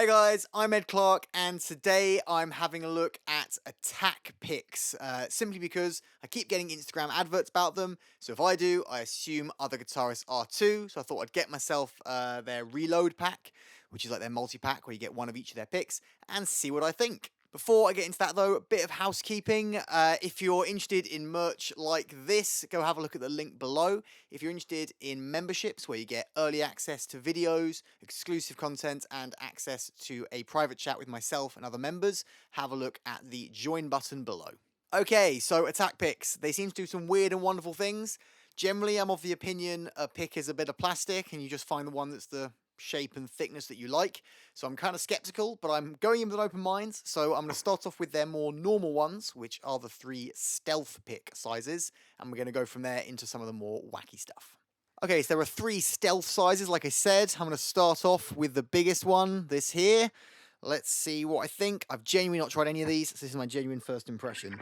Hey guys, I'm Ed Clarke, and today I'm having a look at Attak Picks, simply because I keep getting Instagram adverts about them, so if I do, I assume other guitarists are too, so I thought I'd get myself their reload pack, which is like their multi-pack where you get one of each of their picks, and see what I think. Before I get into that though, a bit of housekeeping. If you're interested in merch like this, go have a look at the link below. If you're interested in memberships where you get early access to videos, exclusive content, and access to a private chat with myself and other members, have a look at the join button below. Okay, so Attak Picks. They seem to do some weird and wonderful things. Generally, I'm of the opinion a pick is a bit of plastic and you just find the one that's the shape and thickness that you like. So I'm kind of skeptical, but I'm going in with an open mind. So I'm going to start off with their more normal ones, which are the 3 stealth pick sizes. And we're going to go from there into some of the more wacky stuff. Okay, so there are 3 stealth sizes, like I said. I'm going to start off with the biggest one, this here. Let's see what I think. I've genuinely not tried any of these, so this is my genuine first impression.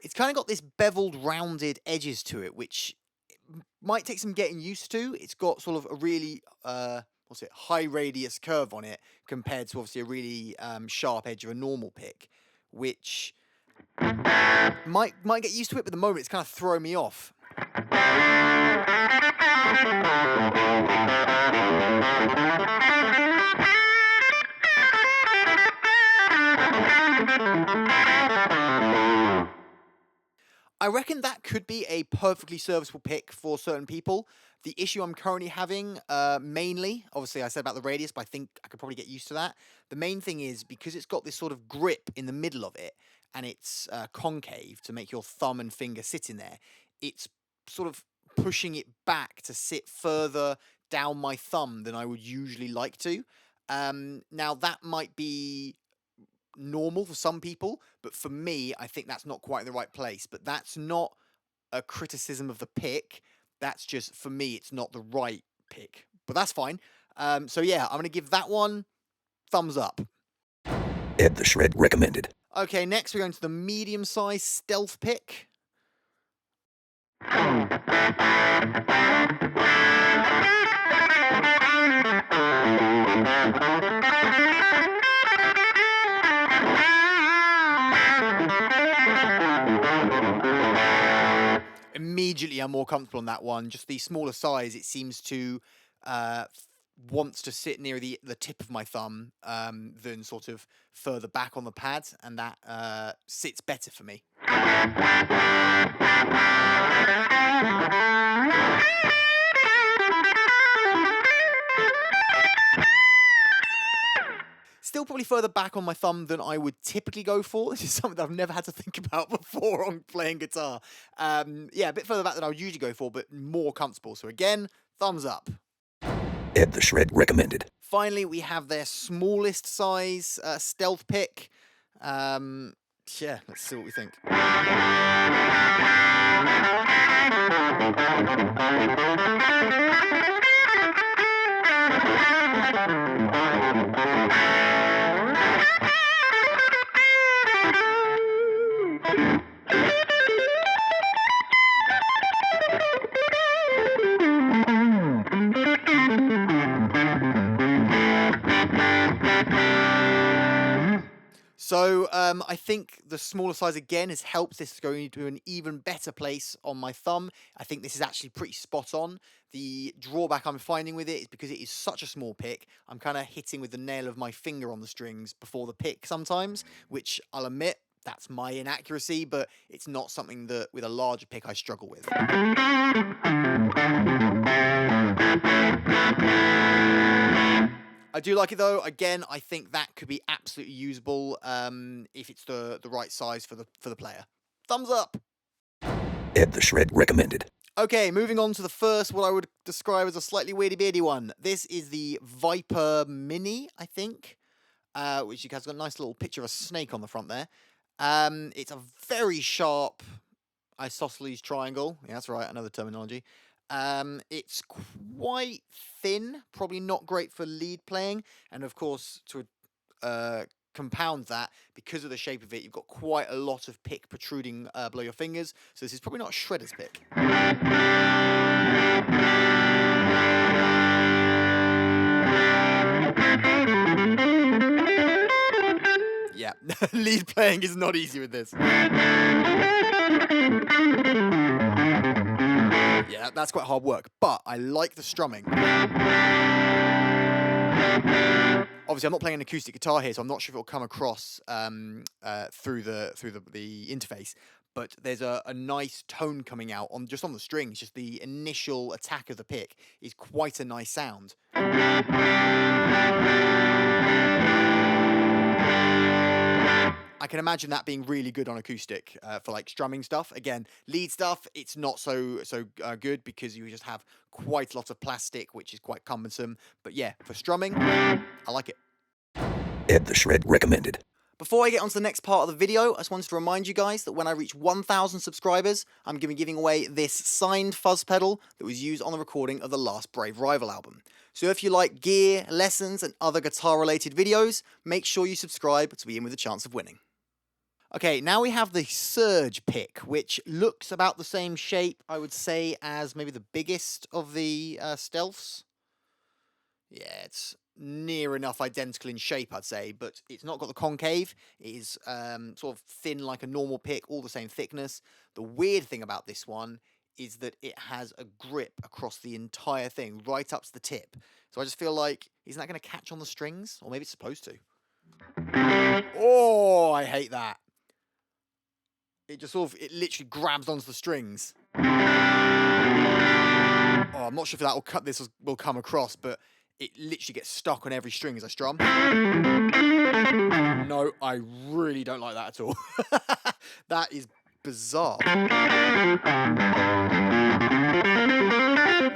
It's kind of got this beveled, rounded edges to it, which might take some getting used to. It's got sort of a really, high radius curve on it compared to obviously a really sharp edge of a normal pick, which might get used to it, but at the moment it's kind of throwing me off. I reckon that could be a perfectly serviceable pick for certain people. The issue I'm currently having, mainly, obviously I said about the radius, but I think I could probably get used to that. The main thing is because it's got this sort of grip in the middle of it, and it's concave to make your thumb and finger sit in there, it's sort of pushing it back to sit further down my thumb than I would usually like to. Now that might be normal for some people, but for me, I think that's not quite the right place. But that's not a criticism of the pick. That's just, for me, it's not the right pick. But that's fine. So yeah, I'm going to give that one thumbs up. Ed the Shred recommended. Okay, next we're going to the medium-sized stealth pick. Immediately I'm more comfortable on that one. Just the smaller size, it seems to wants to sit near the tip of my thumb than sort of further back on the pad, and that sits better for me. Still probably further back on my thumb than I would typically go for. This is something that I've never had to think about before on playing guitar. Yeah, a bit further back than I would usually go for, but more comfortable. So again, thumbs up. Ed the Shred recommended. Finally, we have their smallest size stealth pick. Yeah, let's see what we think. So I think the smaller size again has helped this go into an even better place on my thumb. I think this is actually pretty spot on. The drawback I'm finding with it is because it is such a small pick, I'm kind of hitting with the nail of my finger on the strings before the pick sometimes, which I'll admit, that's my inaccuracy, but it's not something that with a larger pick I struggle with. I do like it though. Again, I think that could be absolutely usable if it's the right size for the player. Thumbs up. Ed the Shred recommended. Okay, moving on to the first, what I would describe as a slightly weirdy-beardy one. This is the Viper Mini, I think, which has got a nice little picture of a snake on the front there. It's a very sharp, isosceles triangle. Yeah, that's right, another terminology. It's quite thin, probably not great for lead playing, and of course, to compound that, because of the shape of it, you've got quite a lot of pick protruding below your fingers, so this is probably not a shredder's pick. Yeah, lead playing is not easy with this. Yeah, that's quite hard work, but I like the strumming. Obviously, I'm not playing an acoustic guitar here, so I'm not sure if it'll come across through the interface. But there's a nice tone coming out on the strings. Just the initial attack of the pick is quite a nice sound. I can imagine that being really good on acoustic for like strumming stuff. Again, lead stuff, it's not so good because you just have quite a lot of plastic, which is quite cumbersome. But yeah, for strumming, I like it. Ed the Shred recommended. Before I get on to the next part of the video, I just wanted to remind you guys that when I reach 1,000 subscribers, I'm going to be giving away this signed fuzz pedal that was used on the recording of the last Brave Rival album. So if you like gear, lessons, and other guitar-related videos, make sure you subscribe to be in with a chance of winning. Okay, now we have the Surge pick, which looks about the same shape, I would say, as maybe the biggest of the stealths. Yeah, it's near enough identical in shape, I'd say, but it's not got the concave. It is sort of thin like a normal pick, all the same thickness. The weird thing about this one is that it has a grip across the entire thing, right up to the tip. So I just feel like, isn't that going to catch on the strings? Or maybe it's supposed to. Oh, I hate that. It just it literally grabs onto the strings. Oh, I'm not sure if this will come across, but it literally gets stuck on every string as I strum. No, I really don't like that at all. That is bizarre.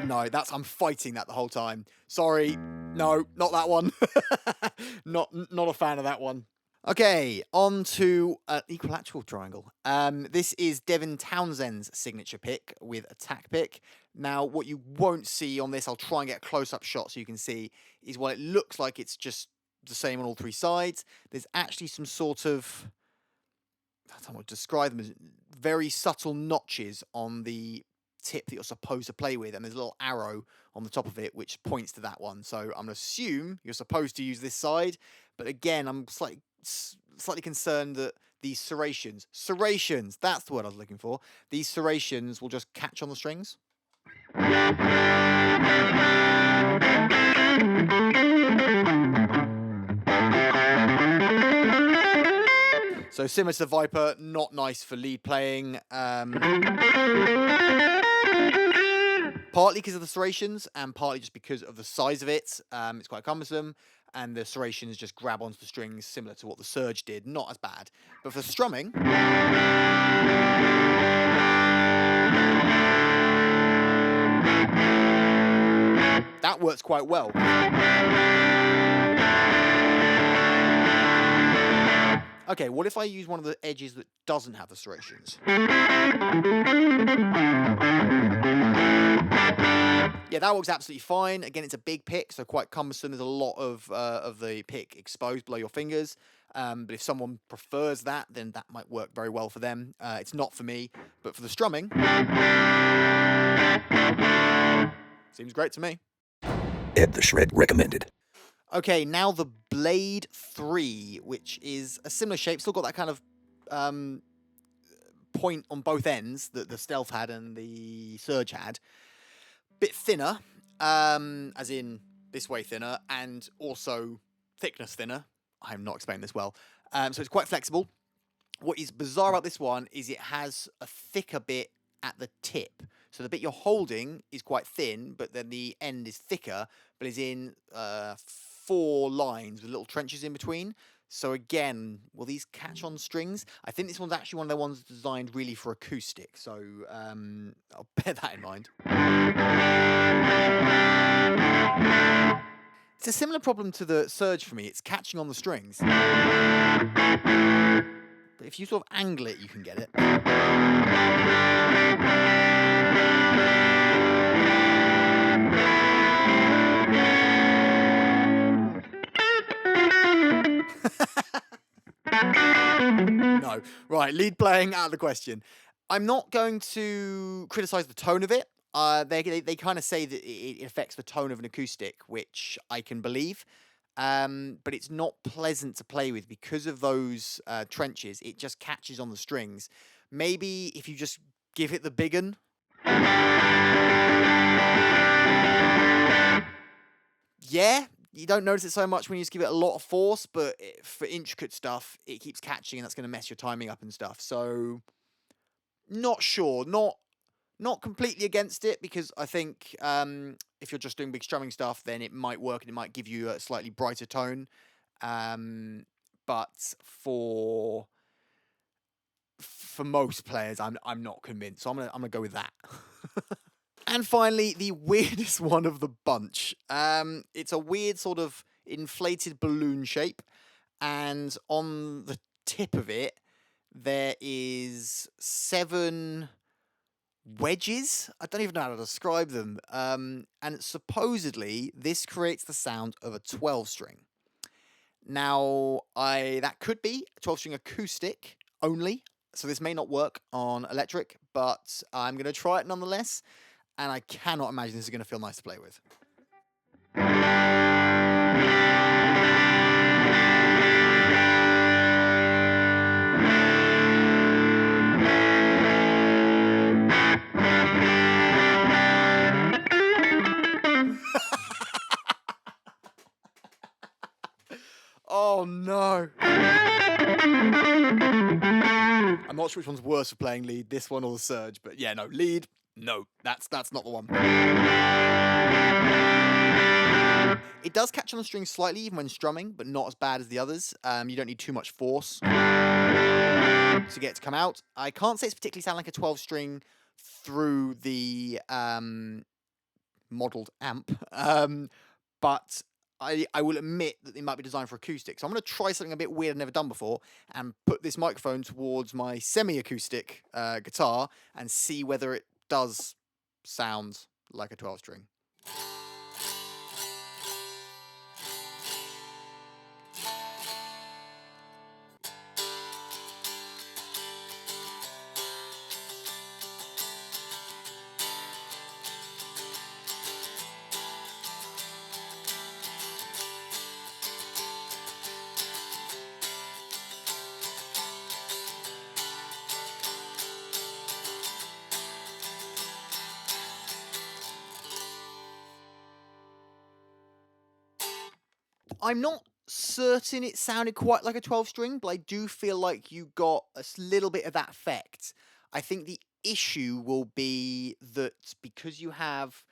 No, I'm fighting that the whole time. Sorry. No, not that one. Not a fan of that one. Okay, on to an equilateral triangle. This is Devin Townsend's signature pick with Attak Pik. Now, what you won't see on this, I'll try and get a close-up shot so you can see, is while it looks like it's just the same on all three sides, there's actually some sort of, I don't know what to describe them as, very subtle notches on the tip that you're supposed to play with, and there's a little arrow on the top of it which points to that one. So I'm going to assume you're supposed to use this side, but again, I'm slightly concerned that these serrations, that's the word I was looking for, these serrations will just catch on the strings. So similar to the Viper, not nice for lead playing. Partly because of the serrations, and partly just because of the size of it. It's quite cumbersome, and the serrations just grab onto the strings, similar to what the Surge did. Not as bad. But for strumming, that works quite well. Okay, what if I use one of the edges that doesn't have the serrations? Yeah, that works absolutely fine. Again, it's a big pick, so quite cumbersome. There's a lot of the pick exposed below your fingers. But if someone prefers that, then that might work very well for them. It's not for me, but for the strumming, seems great to me. Ed the Shred recommended. Okay, now the Blade 3, which is a similar shape. Still got that kind of point on both ends that the Stealth had and the Surge had. Bit thinner, as in this way thinner, and also thickness thinner. I'm not explaining this well. So it's quite flexible. What is bizarre about this one is it has a thicker bit at the tip. So the bit you're holding is quite thin, but then the end is thicker, but is in 4 lines with little trenches in between. So again, will these catch on strings? I think this one's actually one of the ones designed really for acoustic, so I'll bear that in mind. It's a similar problem to the Surge for me. It's catching on the strings. But if you sort of angle it, you can get it. No. Right, lead playing out of the question. I'm not going to criticize the tone of it. They kind of say that it affects the tone of an acoustic, which I can believe. But it's not pleasant to play with because of those trenches. It just catches on the strings. Maybe if you just give it the big un. Yeah, you don't notice it so much when you just give it a lot of force, but for intricate stuff, it keeps catching, and that's going to mess your timing up and stuff. So, not sure. Not completely against it, because I think if you're just doing big strumming stuff, then it might work and it might give you a slightly brighter tone. But for most players, I'm not convinced. So I'm gonna go with that. And finally, the weirdest one of the bunch. It's a weird sort of inflated balloon shape, and on the tip of it, there is 7 wedges. I don't even know how to describe them. And supposedly, this creates the sound of a 12 string. Now, that could be a 12 string acoustic only, so this may not work on electric, but I'm going to try it nonetheless. And I cannot imagine this is going to feel nice to play with. Oh no. I'm not sure which one's worse for playing lead, this one or the surge, but yeah, no, lead, no, that's not the one. It does catch on the strings slightly even when strumming, but not as bad as the others. You don't need too much force to get it to come out. I can't say it's particularly sound like a 12 string through the modelled amp, but I will admit that they might be designed for acoustic. So I'm going to try something a bit weird I've never done before and put this microphone towards my semi-acoustic guitar and see whether it does sound like a 12 string. I'm not certain it sounded quite like a 12 string, but I do feel like you got a little bit of that effect. I think the issue will be that because you have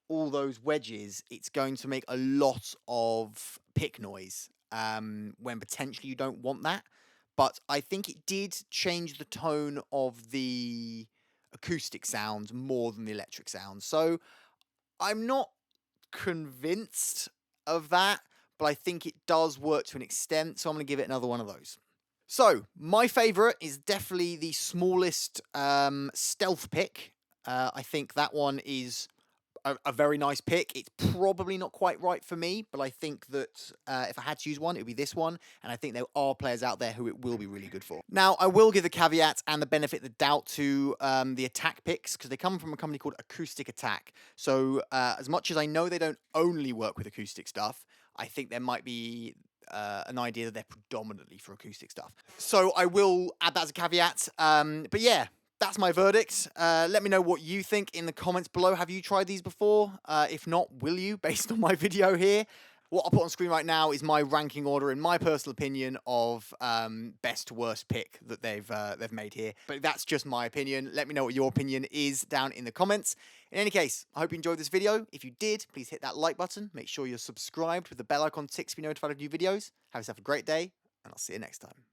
all those wedges, it's going to make a lot of pick noise when potentially you don't want that. But I think it did change the tone of the acoustic sound more than the electric sound. So I'm not convinced of that, but I think it does work to an extent, so I'm going to give it another one of those. So, my favourite is definitely the smallest stealth pick. I think that one is a very nice pick. It's probably not quite right for me, but I think that if I had to use one, it would be this one, and I think there are players out there who it will be really good for. Now, I will give the caveat and the benefit of the doubt to the Attak picks, because they come from a company called Acoustic Attak. So, as much as I know they don't only work with acoustic stuff, I think there might be an idea that they're predominantly for acoustic stuff. So I will add that as a caveat. But yeah, that's my verdict. Let me know what you think in the comments below. Have you tried these before? If not, will you, based on my video here? What I'll put on screen right now is my ranking order, in my personal opinion, of best to worst pick that they've made here. But that's just my opinion. Let me know what your opinion is down in the comments. In any case, I hope you enjoyed this video. If you did, please hit that like button. Make sure you're subscribed with the bell icon ticks to be notified of new videos. Have yourself a great day, and I'll see you next time.